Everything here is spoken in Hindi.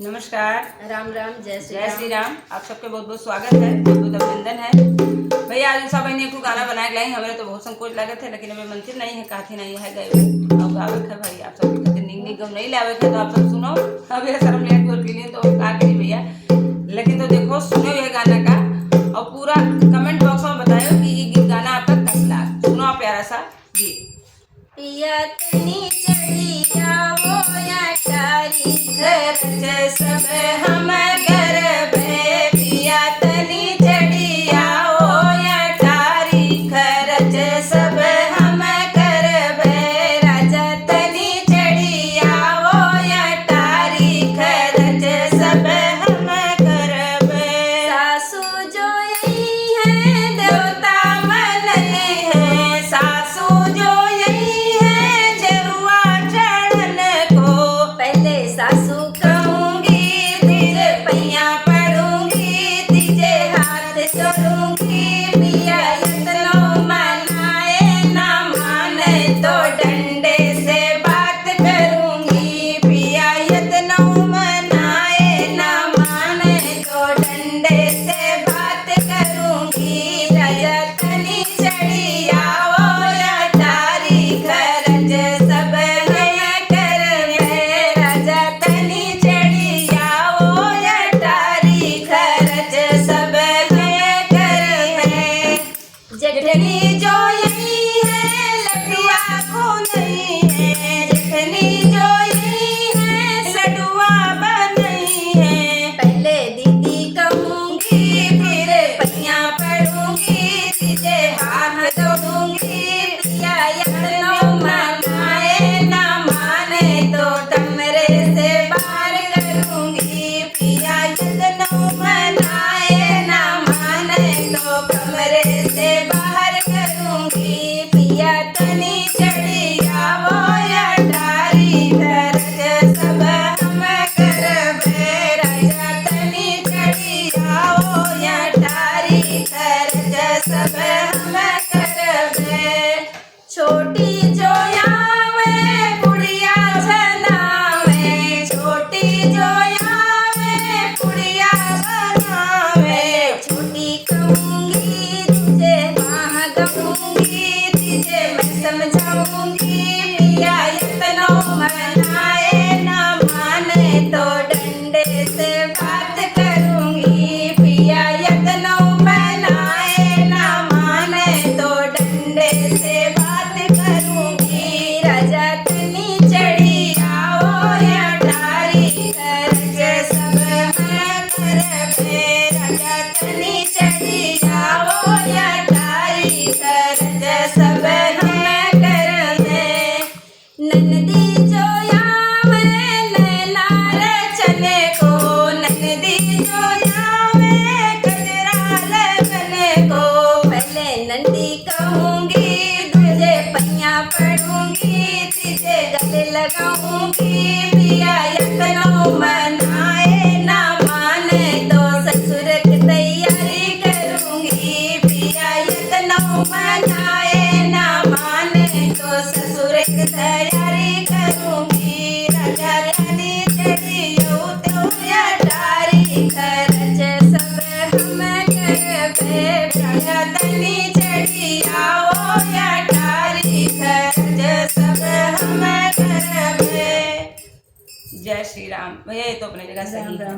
नमस्कार। राम राम, जय श्री राम। आप सबके बहुत बहुत स्वागत है, बहुत बहुत अभिनंदन है भैया। आज सब बहनी को गाना बना के लाई, हमें तो बहुत संकोच लगे थे, लेकिन हमें मंदिर नहीं है, काथी नहीं है गए और गावे है भाई। आप सबके खातिर निंग गम नहीं लावे थे, तो आप सब सुनो। अब ये शर्म ले बोल के लिए तो का करी भैया, लेकिन तो देखो सुनो ये गाना का और पूरा कमेंट बॉक्स में बताओ कि ये गाना आपका कसला। सुनो प्यारा सा गीत। पिया तनी चढ़िया वो या तारी घर सब हम घर बे, पिया तनी चढ़िया वो या तारी घर सब हम घर बे, राजा तनी चढ़िया वो या तारी घर सब हम घर बे। सासू जो यही है देवता मन है, सासू जो सासू कहूंगी तुझे पैया पड़ूंगी, तुझे हाथ जोड़ूंगी, पिया इतनो मनाए ना माने तो डंडे से बात करूंगी, पिया इतनो मनाए ना माने तो डंडे से बात करूंगी, राजा तनी चढ़िया वो या तारी खरच सब जेठनी जो यही है लडुआ को नहीं है, जेठनी जो यही है लडुआ नहीं है, पहले दीदी कहूंगी फिर पैया पड़ूंगी, तुझे हाथ जोड़ूंगी, पिया इतनो मनाए ना माने तो कमरे से बाहर करूंगी, पिया इतनो मनाए ना माने तो कमरे से बाहर करूंगी, पिया तनी चढ़िया वो या तारी घर सब हम घर बे, राजा तनी चढ़िया वो या तारी घर सब हम घर बे। छोटी जो यावे बुढ़िया बनावे, छोटी जो यावे बुढ़िया बनावे, छोटी कहूंगी तुझे कहूंगी, तुझे मैं समझाऊंगी, पिया इतनो मनाए ना माने तो डंडे से बात करूंगी, पिया इतनो मनाए ना माने तो डंडे से बात करूंगी, राजा तनी चढ़िया वो या तारी घर सब हम घर बे, राजा तनी चढ़िया वो या सब हम घर में। नंदी जो यावे नैना रचने को, नंदी जो यावे गजरा लगने को, पहले नंदी कहूंगी तुझे पैया पड़ूंगी, तुझे गले लगाऊंगी, पिया इतनो मनाए ना माने तो ससुर की तैयारी करूंगी, पिया इतनो मनाए ना माने तो ससुर की तैयारी करूंगी, राजा रानी चढ़ियो तो या तारी खरच सब हम घर बे, राजा तनी चढ़िया वो या तारी खरच सब हम घर बे। जय श्री राम भैया। ये तो अपनी जगह सही है।